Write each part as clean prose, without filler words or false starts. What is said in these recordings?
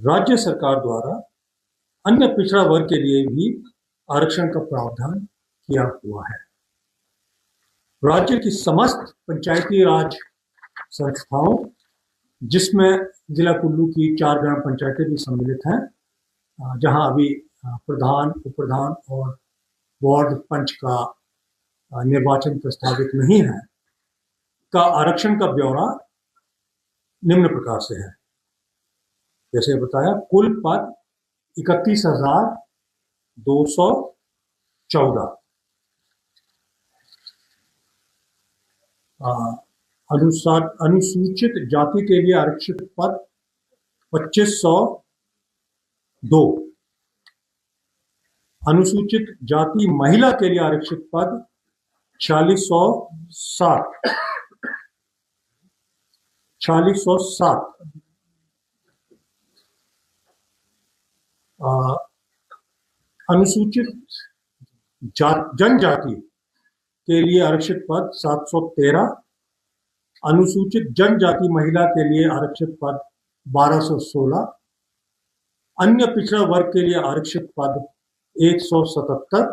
राज्य सरकार द्वारा अन्य पिछड़ा वर्ग के लिए भी आरक्षण का प्रावधान किया हुआ है। राज्य की समस्त पंचायती राज संस्थाओं, जिसमें जिला कुल्लू की 4 ग्राम पंचायतें भी सम्मिलित हैं, जहां अभी प्रधान, उप प्रधान और वार्ड पंच का निर्वाचन प्रस्तावित नहीं है, का आरक्षण का ब्यौरा निम्न प्रकार से है। जैसे बताया, कुल पद 31,214, अनुसूचित जाति के लिए आरक्षित पद 2,502, अनुसूचित जाति महिला के लिए आरक्षित पद 46,007, अनुसूचित जनजाति के लिए आरक्षित पद 713, अनुसूचित जनजाति महिला के लिए आरक्षित पद 1216, अन्य पिछड़ा वर्ग के लिए आरक्षित पद 177,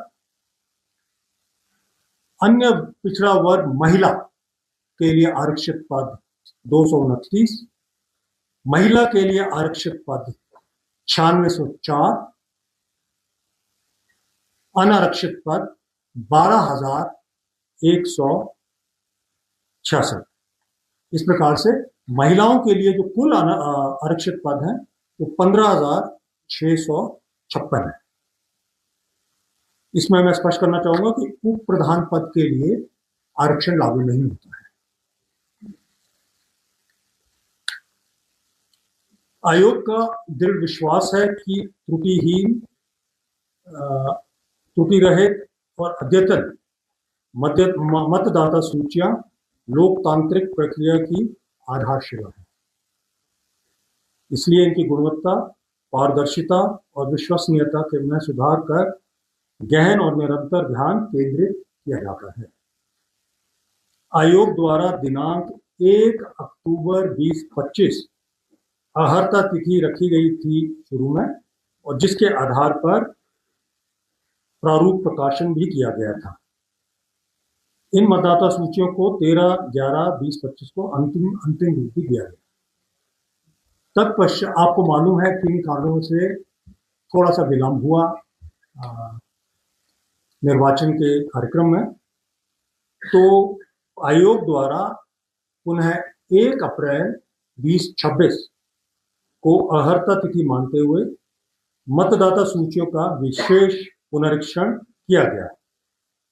अन्य पिछड़ा वर्ग महिला के लिए आरक्षित पद 229, महिला के लिए आरक्षित पद 9604, अनारक्षित पद 12,166। इस प्रकार से महिलाओं के लिए जो कुल आरक्षित पद हैं वो 15,656 है। इसमें मैं स्पष्ट करना चाहूंगा कि उप प्रधान पद के लिए आरक्षण लागू नहीं होता है। आयोग का दृढ़ विश्वास है कि त्रुटिहीन, त्रुटि रहित और अद्यतन मतदाता सूचियां लोकतांत्रिक प्रक्रिया की आधारशिला है। इसलिए इनकी गुणवत्ता, पारदर्शिता और विश्वसनीयता के में सुधार कर गहन और निरंतर ध्यान केंद्रित किया जाता है। आयोग द्वारा दिनांक 1 अक्टूबर 2025 अहर्ता तिथि रखी गई थी शुरू में, और जिसके आधार पर प्रारूप प्रकाशन भी किया गया था। इन मतदाता सूचियों को 13/11/2025 को अंतिम रूप भी दिया गया। तत्पश्चात आपको मालूम है कि इन कारणों से थोड़ा सा विलंब हुआ निर्वाचन के कार्यक्रम में, तो आयोग द्वारा पुनः 1 अप्रैल 2026 को अहर्ता तिथि मानते हुए मतदाता सूचियों का विशेष पुनरीक्षण किया गया,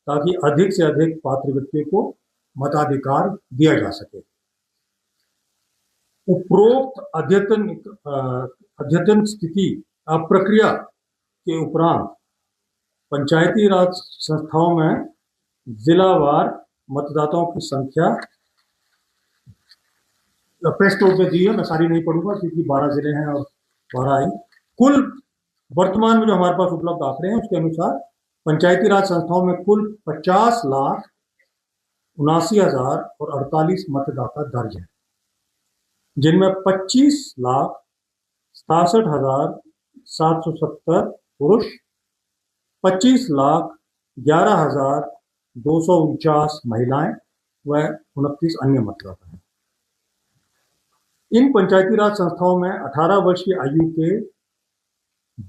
ताकि अधिक से अधिक पात्र व्यक्तियों को मताधिकार दिया जा सके। उपरोक्त अद्यतन स्थिति प्रक्रिया के उपरांत पंचायती राज संस्थाओं में जिलावार मतदाताओं की संख्या प्रेस नोट में दी है, मैं सारी नहीं पढ़ूंगा क्योंकि 12 जिले हैं और 12 आई। कुल वर्तमान में जो हमारे पास उपलब्ध आंकड़े हैं उसके अनुसार पंचायती राज संस्थाओं में कुल 50,79,048 मतदाता दर्ज हैं, जिनमें 25,67,770 पुरुष, 25,11,249 महिलाएं व 29 अन्य मतदाता हैं। इन पंचायती राज संस्थाओं में 18 वर्ष की आयु के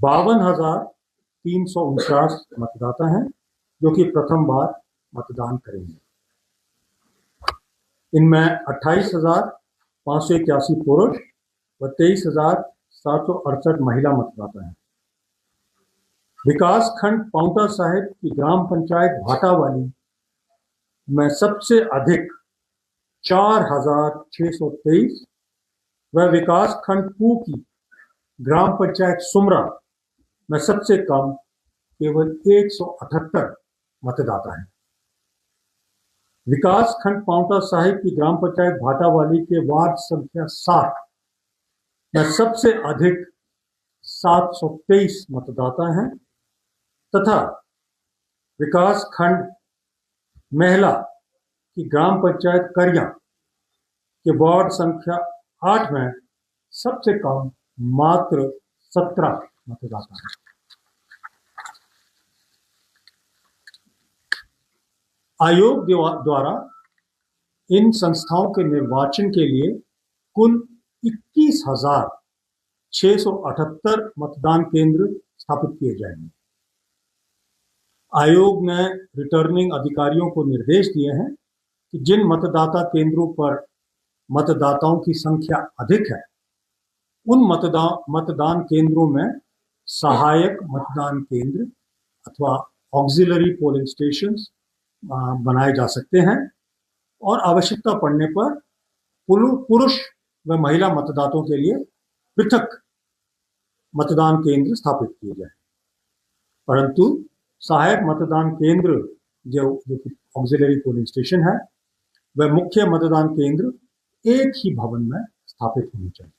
52,349 मतदाता हैं, जो कि प्रथम बार मतदान करेंगे। इनमें 28,581 पुरुष व 23,768 महिला मतदाता हैं। विकास खंड पांवटा साहिब की ग्राम पंचायत भाटावाली में सबसे अधिक 4,623 व विकास खंड पू की ग्राम पंचायत सुमरा में सबसे कम केवल 178 मतदाता हैं। विकास खंड पांवटा साहिब की ग्राम पंचायत भाटावाली के वार्ड संख्या 60 में सबसे अधिक 723 मतदाता हैं, तथा विकास खंड महला की ग्राम पंचायत करिया के वार्ड संख्या 8 में सबसे कम मात्र 17 मतदाता हैं। आयोग द्वारा इन संस्थाओं के निर्वाचन के लिए कुल 21,678 मतदान केंद्र स्थापित किए जाएंगे। आयोग ने रिटर्निंग अधिकारियों को निर्देश दिए हैं कि जिन मतदाता केंद्रों पर मतदाताओं की संख्या अधिक है, उन मतदान केंद्रों में सहायक मतदान केंद्र अथवा ऑक्सिलरी पोलिंग स्टेशंस बनाए जा सकते हैं और आवश्यकता पड़ने पर पुरुष व महिला मतदाताओं के लिए पृथक मतदान केंद्र स्थापित किए जाए। परंतु सहायक मतदान केंद्र जो ऑक्सिलरी पोलिंग स्टेशन है, वह मुख्य मतदान केंद्र एक ही भवन में स्थापित होने चाहिए।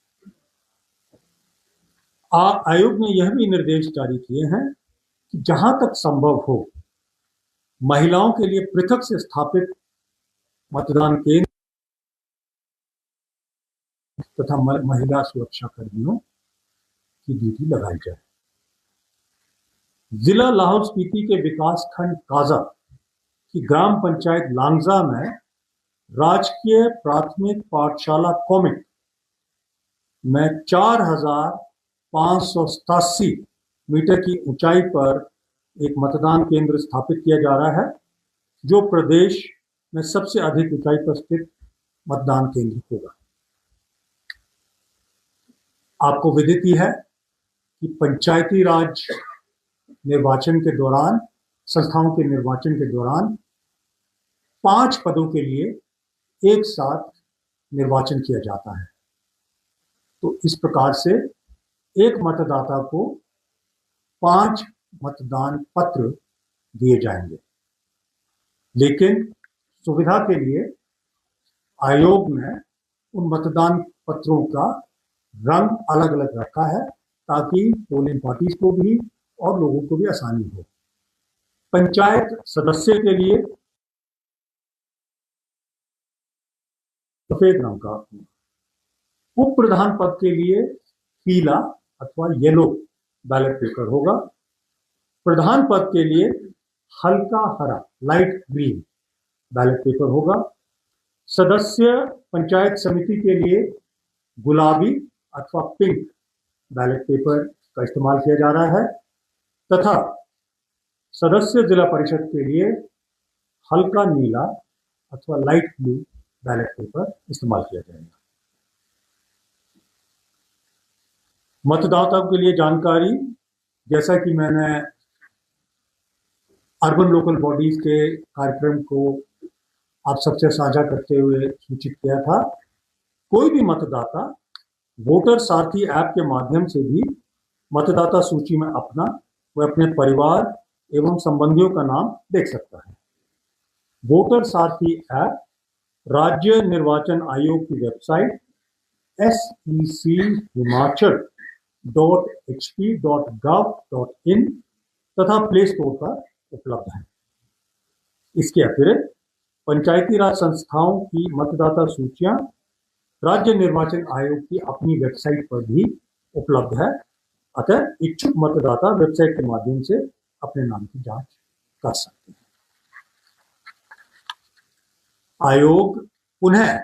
आयोग ने यह भी निर्देश जारी किए हैं कि जहां तक संभव हो, महिलाओं के लिए पृथक से स्थापित मतदान केंद्र तथा महिला सुरक्षा कर्मियों की ड्यूटी लगाई जाए। जिला लाहौल स्पीति के विकास खंड काजा की ग्राम पंचायत लांगजा में राजकीय प्राथमिक पाठशाला कॉमिक में 4,587 मीटर की ऊंचाई पर एक मतदान केंद्र स्थापित किया जा रहा है, जो प्रदेश में सबसे अधिक ऊंचाई पर स्थित मतदान केंद्र होगा। आपको विदित ही है कि पंचायती राज निर्वाचन के दौरान, संस्थाओं के निर्वाचन के दौरान 5 पदों के लिए एक साथ निर्वाचन किया जाता है। तो इस प्रकार से एक मतदाता को 5 मतदान पत्र दिए जाएंगे। लेकिन सुविधा के लिए आयोग ने उन मतदान पत्रों का रंग अलग अलग रखा है, ताकि पोलिंग पार्टीज को भी और लोगों को भी आसानी हो। पंचायत सदस्य के लिए सफेद रंग का, उप प्रधान पद के लिए पीला अथवा येलो बैलेट पेपर होगा। प्रधान पद के लिए हल्का हरा, लाइट ग्रीन बैलेट पेपर होगा। सदस्य पंचायत समिति के लिए गुलाबी अथवा पिंक बैलेट पेपर का इस्तेमाल किया जा रहा है तथा सदस्य जिला परिषद के लिए हल्का नीला अथवा लाइट ब्लू बैलेट पेपर इस्तेमाल किया जाएगा। मतदाताओं के लिए जानकारी, जैसा कि मैंने अर्बन लोकल बॉडीज के कार्यक्रम को आप सबसे साझा करते हुए सूचित किया था, कोई भी मतदाता वोटर सारथी ऐप के माध्यम से भी मतदाता सूची में अपना व अपने परिवार एवं संबंधियों का नाम देख सकता है। वोटर सारथी ऐप राज्य निर्वाचन आयोग की वेबसाइट sec-himachal.hp.gov.in तथा प्ले स्टोर पर उपलब्ध है। इसके अतिरिक्त पंचायती राज संस्थाओं की मतदाता सूचियां राज्य निर्वाचन आयोग की अपनी वेबसाइट पर भी उपलब्ध है। अतः इच्छुक मतदाता वेबसाइट के माध्यम से अपने नाम की जांच कर सकते हैं। आयोग पुनः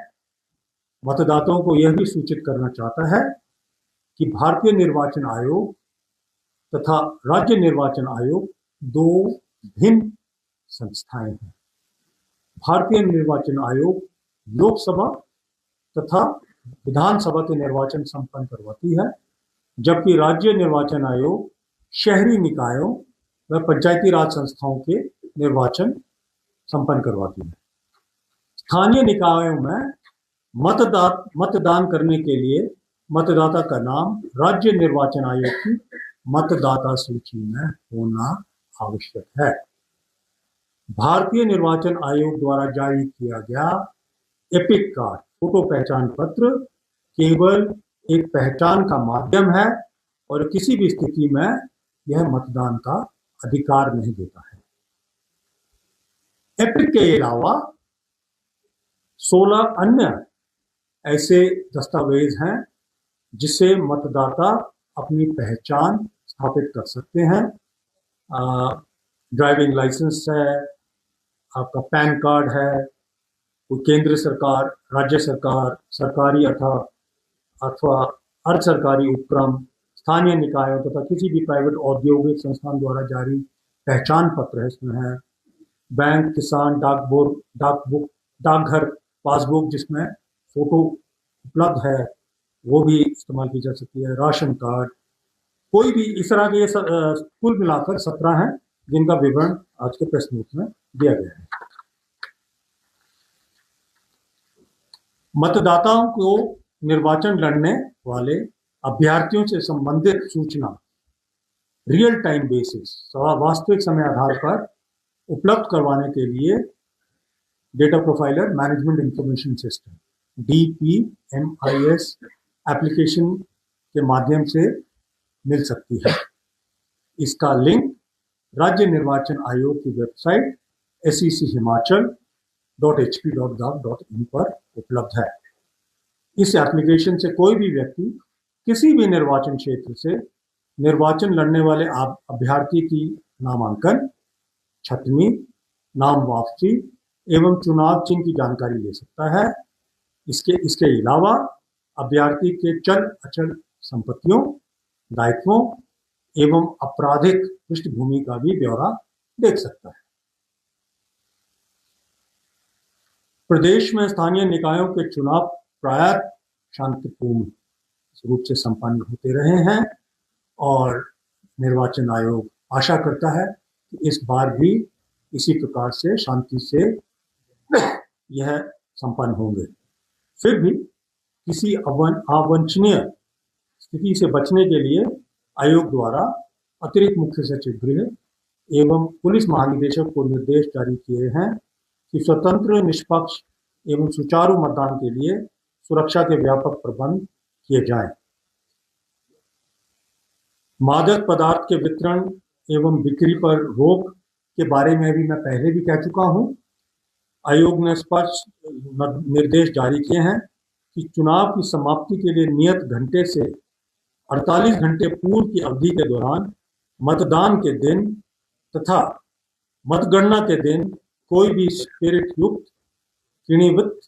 मतदाताओं को यह भी सूचित करना चाहता है कि भारतीय निर्वाचन आयोग तथा राज्य निर्वाचन आयोग 2 भिन्न संस्थाएं हैं। भारतीय निर्वाचन आयोग लोकसभा तथा विधानसभा के निर्वाचन संपन्न करवाती है, जबकि राज्य निर्वाचन आयोग शहरी निकायों व पंचायती राज संस्थाओं के निर्वाचन संपन्न करवाती है। स्थानीय निकायों में मतदान करने के लिए मतदाता का नाम राज्य निर्वाचन आयोग की मतदाता सूची में होना आवश्यक है। भारतीय निर्वाचन आयोग द्वारा जारी किया गया एपिक कार्ड, फोटो पहचान पत्र, केवल एक पहचान का माध्यम है और किसी भी स्थिति में यह मतदान का अधिकार नहीं देता है। एपिक के अलावा 16 अन्य ऐसे दस्तावेज हैं जिससे मतदाता अपनी पहचान स्थापित कर सकते हैं। ड्राइविंग लाइसेंस है, आपका पैन कार्ड है, कोई केंद्र सरकार, राज्य सरकार, सरकारी अथवा अर्ध सरकारी उपक्रम, स्थानीय निकायों तथा किसी भी प्राइवेट औद्योगिक संस्थान द्वारा जारी पहचान पत्र है इसमें है। बैंक, किसान, डाकघर पासबुक जिसमें फोटो उपलब्ध है वो भी इस्तेमाल की जा सकती है। राशन कार्ड, कोई भी इस तरह के कुल मिलाकर 17 हैं जिनका विवरण आज के प्रेस नोट में दिया गया है। मतदाताओं को निर्वाचन लड़ने वाले अभ्यर्थियों से संबंधित सूचना रियल टाइम बेसिस, वास्तविक समय आधार पर उपलब्ध करवाने के लिए data profiler management information system DPMIS application के माध्यम से मिल सकती है। इसका लिंक राज्य निर्वाचन आयोग की वेबसाइट sec-himachal.hp.gov.in पर उपलब्ध है। इस एप्लीकेशन से कोई भी व्यक्ति किसी भी निर्वाचन क्षेत्र से निर्वाचन लड़ने वाले अभ्यर्थी की नामांकन, छटनी, नाम वापसी एवं चुनाव चिन्ह की जानकारी ले सकता है। इसके अलावा अभ्यर्थी के चल अचल संपत्तियों, दायित्वों एवं आपराधिक पृष्ठभूमि का भी ब्यौरा देख सकता है। प्रदेश में स्थानीय निकायों के चुनाव प्रायः शांतिपूर्ण रूप से संपन्न होते रहे हैं और निर्वाचन आयोग आशा करता है कि इस बार भी इसी प्रकार से शांति से यह संपन्न होंगे। फिर भी किसी अवांछनीय स्थिति से बचने के लिए आयोग द्वारा अतिरिक्त मुख्य सचिव गृह एवं पुलिस महानिदेशक को निर्देश जारी किए हैं कि स्वतंत्र, निष्पक्ष एवं सुचारू मतदान के लिए सुरक्षा के व्यापक प्रबंध किए जाएं। मादक पदार्थ के वितरण एवं बिक्री पर रोक के बारे में भी मैं पहले भी कह चुका हूं। आयोग ने स्पष्ट निर्देश जारी किए हैं कि चुनाव की समाप्ति के लिए नियत घंटे से 48 घंटे पूर्व की अवधि के दौरान मतदान के दिन तथा मतगणना के दिन कोई भी स्पिरिट युक्त, किण्वित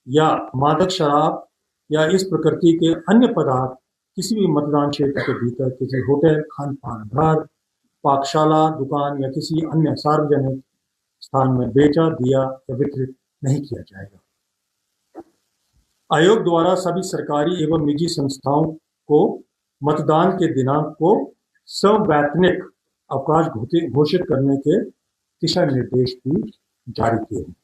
या मादक शराब या इस प्रकृति के अन्य पदार्थ किसी भी मतदान क्षेत्र के भीतर किसी होटल, खान पान घर, पाकशाला, दुकान या किसी अन्य सार्वजनिक स्थान में बेचा, दिया या वितरित नहीं किया जाएगा। आयोग द्वारा सभी सरकारी एवं निजी संस्थाओं को मतदान के दिनांक को सवैतनिक अवकाश घोषित करने के दिशा निर्देश भी जारी किए हैं।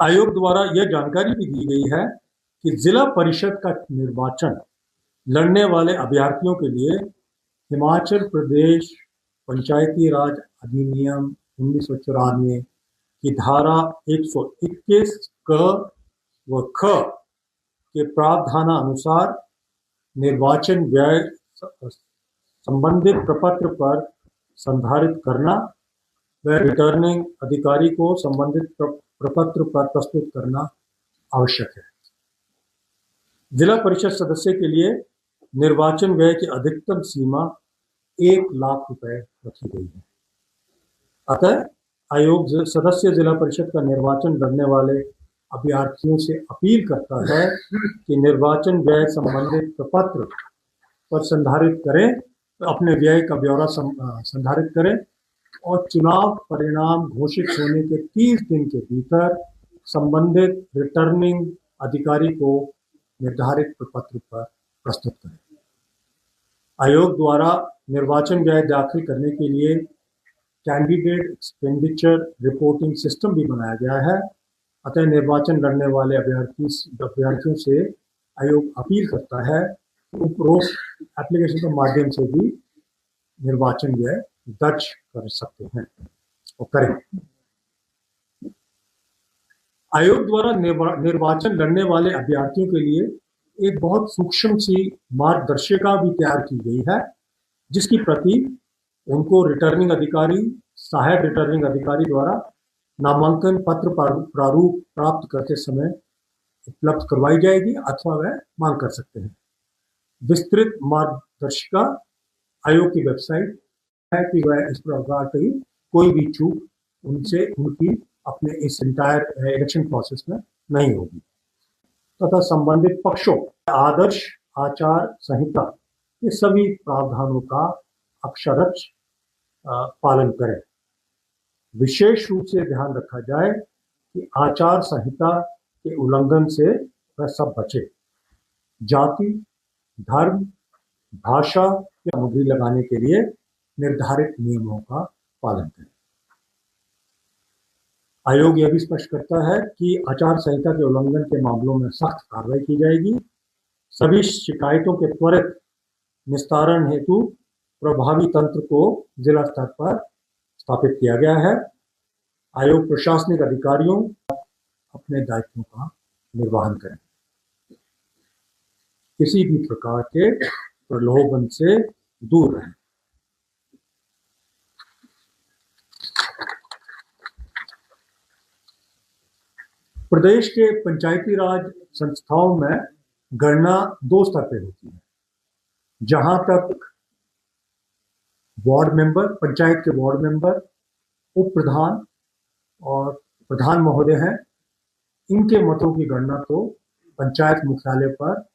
आयोग द्वारा यह जानकारी भी दी गई है कि जिला परिषद का निर्वाचन लड़ने वाले अभ्यर्थियों के लिए हिमाचल प्रदेश पंचायती राज अधिनियम 1994 की धारा 121 क व ख के प्रावधानानुसार निर्वाचन व्यय संबंधित प्रपत्र पर संधारित करना व रिटर्निंग अधिकारी को संबंधित प्रपत्र पर प्रस्तुत करना आवश्यक है। जिला परिषद सदस्य के लिए निर्वाचन व्यय की अधिकतम सीमा 1 लाख रुपए रखी गई है। अतः आयोग सदस्य जिला परिषद का निर्वाचन लड़ने वाले अभ्यर्थियों से अपील करता है कि निर्वाचन व्यय संबंधित प्रपत्र पर संधारित करें, अपने व्यय का ब्यौरा संधारित करें और चुनाव परिणाम घोषित होने के 30 दिन के भीतर संबंधित रिटर्निंग अधिकारी को निर्धारित प्रपत्र पर प्रस्तुत करें। आयोग द्वारा निर्वाचन व्यय दाखिल करने के लिए कैंडिडेट एक्सपेंडिचर रिपोर्टिंग सिस्टम भी बनाया गया है। अतः निर्वाचन लड़ने वाले अभ्यर्थियों से आयोग अपील करता है कि उपरोक्त एप्लीकेशन के माध्यम से भी निर्वाचन व्यय दर्ज कर सकते हैं और करें। आयोग द्वारा निर्वाचन लड़ने वाले अभ्यर्थियों के लिए एक बहुत सूक्ष्म सी मार्गदर्शिका भी तैयार की गई है, जिसकी प्रति उनको रिटर्निंग अधिकारी, सहायक रिटर्निंग अधिकारी द्वारा नामांकन पत्र प्रारूप प्राप्त करते समय उपलब्ध करवाई जाएगी अथवा वह मांग कर सकते हैं। विस्तृत मार्गदर्शिका आयोग की वेबसाइट है कि वह इस प्रकार की कोई भी चूक उनसे उनकी अपने इस इंटायर इलेक्शन प्रोसेस में नहीं होगी तथा संबंधित पक्षों आदर्श आचार संहिता के सभी प्रावधानों का अक्षरश पालन करें। विशेष रूप से ध्यान रखा जाए कि आचार संहिता के उल्लंघन से वह सब बचे। जाति, धर्म, भाषा या मुद्री लगाने के लिए निर्धारित नियमों का पालन करें। आयोग यह भी स्पष्ट करता है कि आचार संहिता के उल्लंघन के मामलों में सख्त कार्रवाई की जाएगी। सभी शिकायतों के त्वरित निस्तारण हेतु प्रभावी तंत्र को जिला स्तर पर स्थापित किया गया है। आयोग प्रशासनिक अधिकारियों अपने दायित्वों का निर्वहन करें। किसी भी प्रकार के प्रलोभन से दूर रहें। प्रदेश के पंचायती राज संस्थाओं में गणना 2 स्तर पे होती है। जहां तक वार्ड मेंबर, पंचायत के वार्ड मेंबर, उप प्रधान और प्रधान महोदय हैं, इनके मतों की गणना तो पंचायत मुख्यालय पर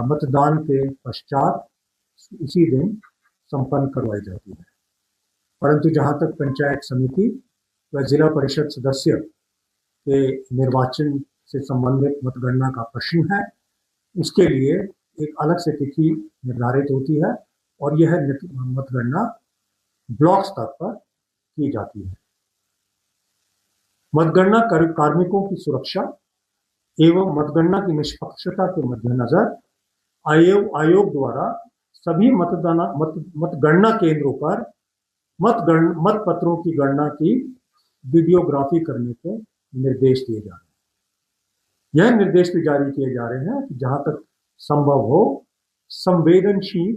मतदान के पश्चात उसी दिन संपन्न करवाई जाती है। परंतु जहां तक पंचायत समिति व जिला परिषद सदस्य के निर्वाचन से संबंधित मतगणना का प्रश्न है, उसके लिए एक अलग से तिथि निर्धारित होती है और यह मतगणना ब्लॉक स्तर पर की जाती है। मतगणना कार्मिकों की सुरक्षा एवं मतगणना की निष्पक्षता के मद्देनजर आयोग द्वारा सभी मतगणना केंद्रों पर मतपत्रों की गणना की वीडियोग्राफी करने के निर्देश दिए जा रहे हैं। यह निर्देश भी जारी किए जा रहे हैं कि जहां तक संभव हो संवेदनशील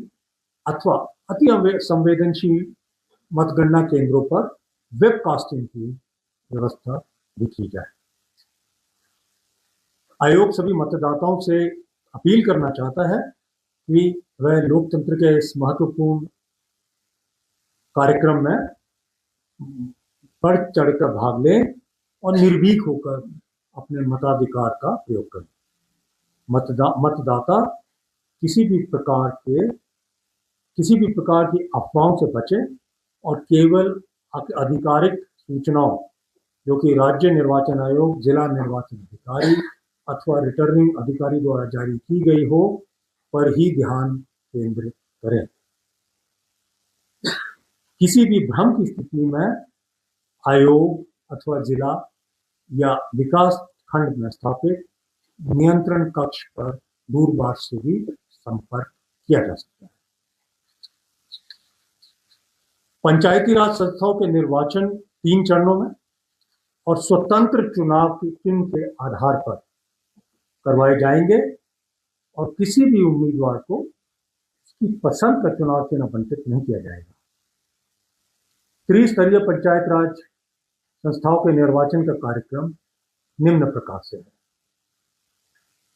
अथवा अति संवेदनशील मतगणना केंद्रों पर वेबकास्टिंग की व्यवस्था भी की जाए। आयोग सभी मतदाताओं से अपील करना चाहता है कि वह लोकतंत्र के इस महत्वपूर्ण कार्यक्रम में बढ़ चढ़कर भाग लें और निर्भीक होकर अपने मताधिकार का प्रयोग करें। मतदाता किसी भी प्रकार की अफवाहों से बचें और केवल आधिकारिक सूचनाओं जो कि राज्य निर्वाचन आयोग, जिला निर्वाचन अधिकारी अथवा रिटर्निंग अधिकारी द्वारा जारी की गई हो पर ही ध्यान केंद्रित करें। किसी भी भ्रम की स्थिति में आयोग अथवा जिला या विकास खंड में स्थापित नियंत्रण कक्ष पर दूरभाष से भी संपर्क किया जा सकता है। पंचायती राज संस्थाओं के निर्वाचन 3 चरणों में और स्वतंत्र चुनाव के चिन्ह के आधार पर करवाए जाएंगे और किसी भी उम्मीदवार को उसकी पसंद का चुनाव चिन्ह आवंटित नहीं किया जाएगा। त्रिस्तरीय पंचायत राज संस्थाओं के निर्वाचन का कार्यक्रम निम्न प्रकार से है।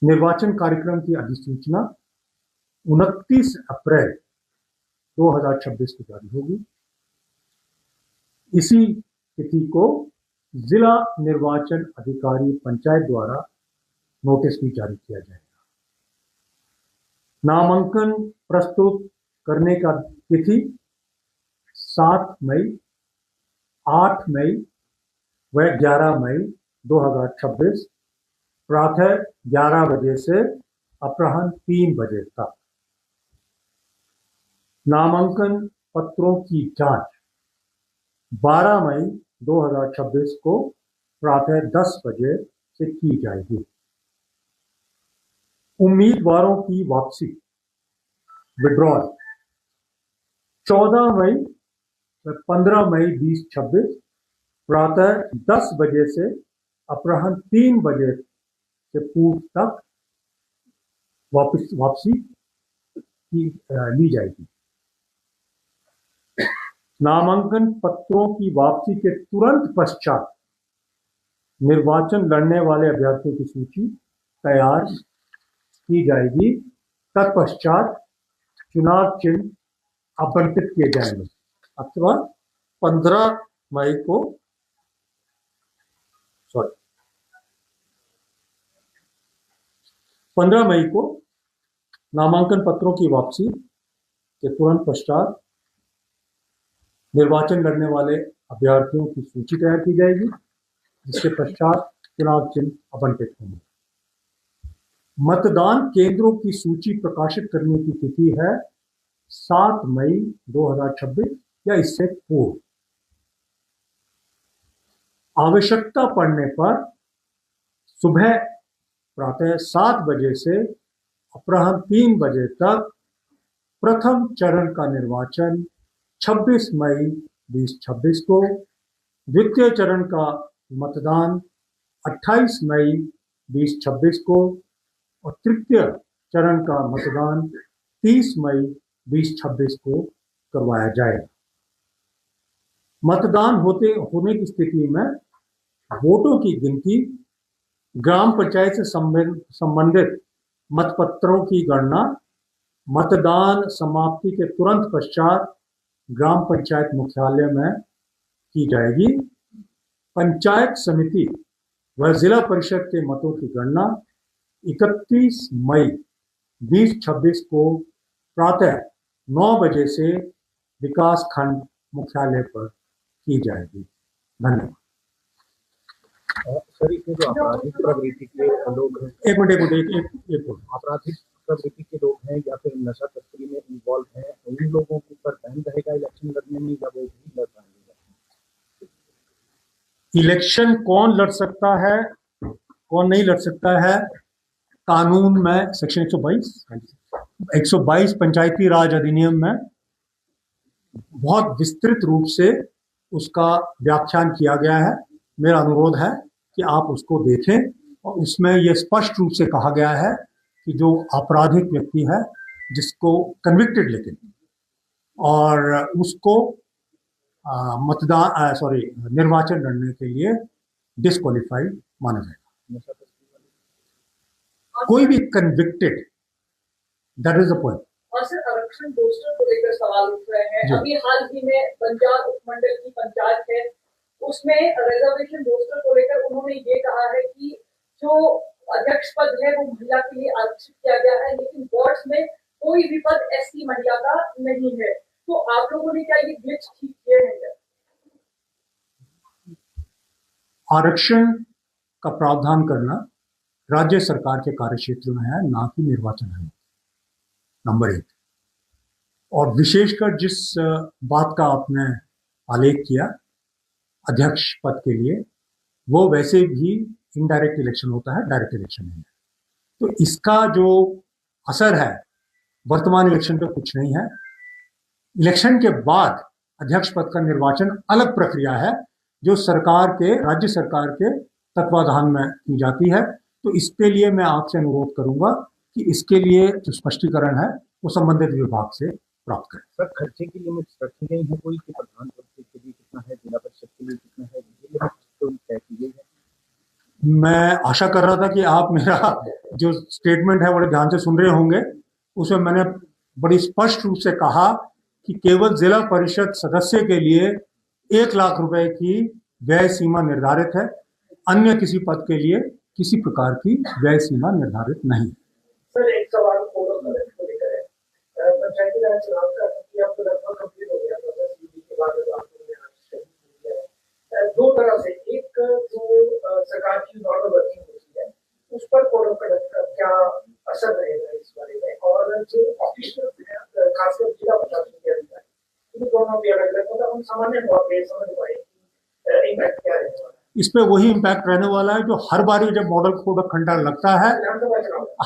निर्वाचन कार्यक्रम की अधिसूचना 29 अप्रैल 2026 को जारी होगी। इसी तिथि को जिला निर्वाचन अधिकारी पंचायत द्वारा नोटिस भी जारी किया जाएगा। नामांकन प्रस्तुत करने का तिथि 7 मई, 8 मई व 11 मई 2026 प्रातः 11 बजे से अपराह्न 3 बजे तक। नामांकन पत्रों की जांच 12 मई 2026 को प्रातः 10 बजे से की जाएगी। उम्मीदवारों की वापसी विड्रॉल 14 मई व 15 मई 2026 प्रातः 10 बजे से अपराह्न 3 बजे से पूर्व तक वापसी ली जाएगी। नामांकन पत्रों की वापसी के तुरंत पश्चात निर्वाचन लड़ने वाले अभ्यर्थियों की सूची तैयार की जाएगी। तत्पश्चात चुनाव चिन्ह आवंटित किए जाएंगे अथवा 15 मई को 15 मई को नामांकन पत्रों की वापसी के तुरंत पश्चात निर्वाचन लड़ने वाले अभ्यर्थियों की सूची तैयार की जाएगी, जिसके पश्चात चुनाव चिन्ह आवंटित होंगे। मतदान केंद्रों की सूची प्रकाशित करने की तिथि है 7 मई 2026 या इससे पूर्व। आवश्यकता पड़ने पर सुबह प्रातः 7 बजे से अपराह्न 3 बजे तक प्रथम चरण का निर्वाचन 26 मई 2026 को, द्वितीय चरण का मतदान 28 मई 2026 को और तृतीय चरण का मतदान 30 मई 2026 को करवाया जाएगा। मतदान होने की स्थिति में वोटों की गिनती, ग्राम पंचायत से संबंधित मतपत्रों की गणना मतदान समाप्ति के तुरंत पश्चात ग्राम पंचायत मुख्यालय में की जाएगी। पंचायत समिति व जिला परिषद के मतों की गणना 31 मई 2026 को प्रातः 9 बजे से विकास खंड मुख्यालय पर की जाएगी। धन्यवाद। सर, इसमें जो आपराधिक प्रवृत्ति के लोग हैं, एक मिनट आपराधिक प्रवृत्ति के लोग हैं या फिर नशा तस्करी में इन्वॉल्व हैं, उन लोगों के ऊपर बैन रहेगा इलेक्शन लड़ने में या वो भी लड़ पाएंगे? इलेक्शन कौन लड़ सकता है, कौन नहीं लड़ सकता है, कानून में सेक्शन 122 पंचायती राज अधिनियम में बहुत विस्तृत रूप से उसका व्याख्यान किया गया है। मेरा अनुरोध है कि आप उसको देखें और उसमें यह स्पष्ट रूप से कहा गया है कि जो आपराधिक व्यक्ति है, जिसको कन्विक्टेड लेकिन और उसको निर्वाचन लड़ने के लिए डिस्क्वालीफाइड माना जाएगा। कोई भी convicted, that is the point. और सर, आरक्षण रोस्टर को लेकर सवाल उठ रहे हैं। अभी हाल ही में बंजार उपमंडल की पंचायत है, उसमें रिजर्वेशन रोस्टर को लेकर उन्होंने ये कहा है कि जो अध्यक्ष पद है वो महिला के लिए आरक्षित किया गया है, लेकिन वार्ड्स में कोई भी पद एससी महिला का नहीं है। तो आप लोगों ने क्या ये ग्लिच ठीक किए हैं? आरक्षण का प्रावधान करना राज्य सरकार के कार्यक्षेत्र में है, ना कि निर्वाचन आयोग। नंबर 1। और विशेषकर जिस बात का आपने आलेख किया अध्यक्ष पद के लिए, वो वैसे भी इनडायरेक्ट इलेक्शन होता है, डायरेक्ट इलेक्शन नहीं है। तो इसका जो असर है वर्तमान इलेक्शन पे कुछ नहीं है। इलेक्शन के बाद अध्यक्ष पद का निर्वाचन अलग प्रक्रिया है, जो राज्य सरकार के तत्वाधान में की जाती है। तो इसके लिए मैं आपसे अनुरोध करूंगा कि इसके लिए जो स्पष्टीकरण है वो संबंधित विभाग से प्राप्त करें। सर, खर्चे की लिमिट रखी गई है कोई, कि प्रधान पद के लिए कितना है, जिला परिषद के लिए कितना है, ये लिमिट तो तय की गई है? मैं आशा कर रहा था कि आप मेरा जो स्टेटमेंट है बड़े ध्यान से सुन रहे होंगे। उसमें मैंने बड़ी स्पष्ट रूप से कहा कि केवल जिला परिषद सदस्य के लिए 1 लाख रुपए की व्यय सीमा निर्धारित है, अन्य किसी पद के लिए किसी प्रकार की व्यय सीमा निर्धारित नहीं। सर, एक सवाल पंचायती राज चुनाव का अब लगभग कंप्लीट हो गया के बाद दो तरह से, एक जो सरकार की नॉर्मल वर्किंग होती है उस पर कोड ऑफ कंडक्ट का क्या असर रहेगा इस बारे में, और जो ऑफिशियल खासकर जिला प्रशासन के अधिकारी, दोनों भी अलग अलग, मतलब हम सामान्य तौर पर समझ पाए इम्पैक्ट क्या रहेगा? इस पे वही इम्पैक्ट रहने वाला है जो हर बार जब मॉडल कोड ऑफ कंडक्ट लगता है।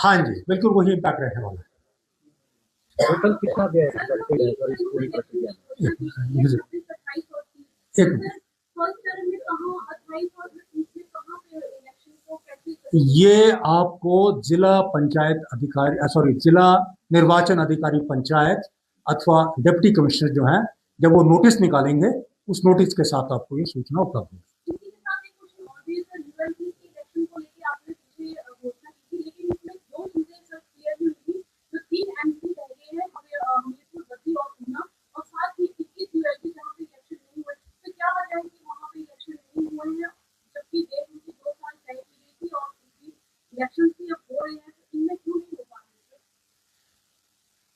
हाँ जी, बिल्कुल वही इम्पैक्ट रहने वाला है। टोटल कितना व्यय है इस पूरी प्रक्रिया में? ये आपको जिला निर्वाचन अधिकारी पंचायत अथवा डिप्टी कमिश्नर जो है, जब वो नोटिस निकालेंगे उस नोटिस के साथ आपको ये सूचना उपलब्ध होगी।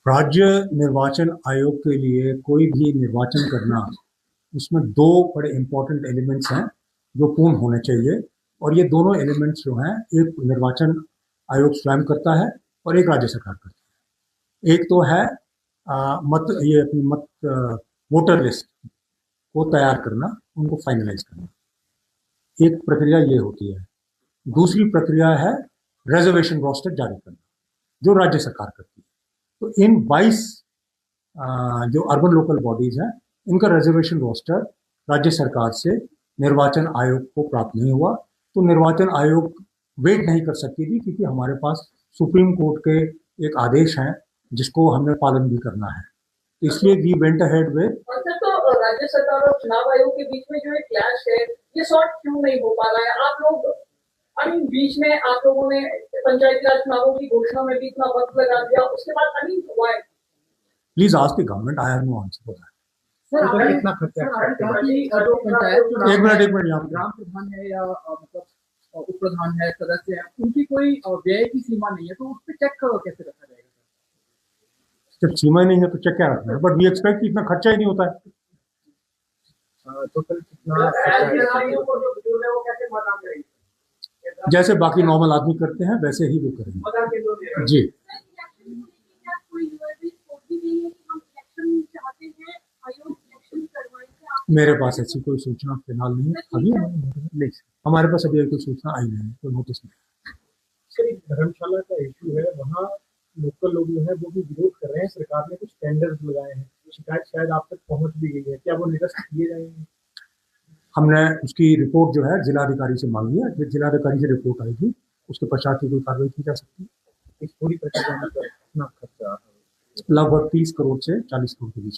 राज्य निर्वाचन आयोग के लिए कोई भी निर्वाचन करना, उसमें दो बड़े इंपॉर्टेंट एलिमेंट्स हैं जो पूर्ण होने चाहिए, और ये दोनों एलिमेंट्स जो हैं, एक निर्वाचन आयोग स्वयं करता है और एक राज्य सरकार करती है। एक तो है अपनी वोटर लिस्ट को तैयार करना, उनको फाइनलाइज करना, एक प्रक्रिया ये होती है। दूसरी प्रक्रिया है रिजर्वेशन रोस्टर जारी करना, जो राज्य सरकार करती है। तो इन 22 जो अर्बन लोकल बॉडीज हैं, इनका रिजर्वेशन रोस्टर राज्य सरकार से निर्वाचन आयोग को प्राप्त नहीं हुआ, तो निर्वाचन आयोग वेट नहीं कर सकती थी, क्योंकि हमारे पास सुप्रीम कोर्ट के एक आदेश हैं जिसको हमें पालन भी करना है। तो इसलिए वी वेंट अहेड विद। तो राज्य सरकार और चुनाव आयोग के बीच में जो एक क्लैश है, ये सॉर्ट क्यों नहीं हो पा रहा है? आप लोग बीच में आप लोगों ने पंचायती राज चुनावों की घोषणा में भी इतना वक्त लगा दिया, उसके बाद हुआ है। Please ask the government, I have no answer for that. Sir आपने कितना खर्चा जो पंचायत चुनाव एक मिनट यहाँ ग्राम प्रधान है या मतलब उप प्रधान है, सदस्य है, उनकी कोई व्यय की सीमा नहीं है, तो उस पर चेक कैसे रखा जाएगा? जब सीमा नहीं है तो चेक क्या रखना है? बट वी एक्सपेक्ट कि इतना खर्चा ही नहीं होता है। टोटल कितना जैसे बाकी नॉर्मल आदमी करते हैं वैसे ही वो करेंगे जी। मेरे पास ऐसी कोई सूचना फिलहाल नहीं है, अभी नहीं, हमारे पास अभी कोई सूचना आई नहीं है, कोई नोटिस नहीं। धर्मशाला का इशू है, वहाँ लोकल लोग जो है वो भी विरोध कर रहे हैं, सरकार ने कुछ टेंडर्स लगाए हैं, शिकायत शायद आप तक पहुंच भी गई है, क्या वो निरस्त किए जाएंगे? हमने उसकी रिपोर्ट जो है जिलाधिकारी से मांगी है, जब जिलाधिकारी से रिपोर्ट आएगी उसके पश्चात ही कोई कार्रवाई की जा सकती है। इस पूरी प्रक्रिया में कितना खर्चा? लगभग 30 करोड़ से 40 करोड़ के बीच।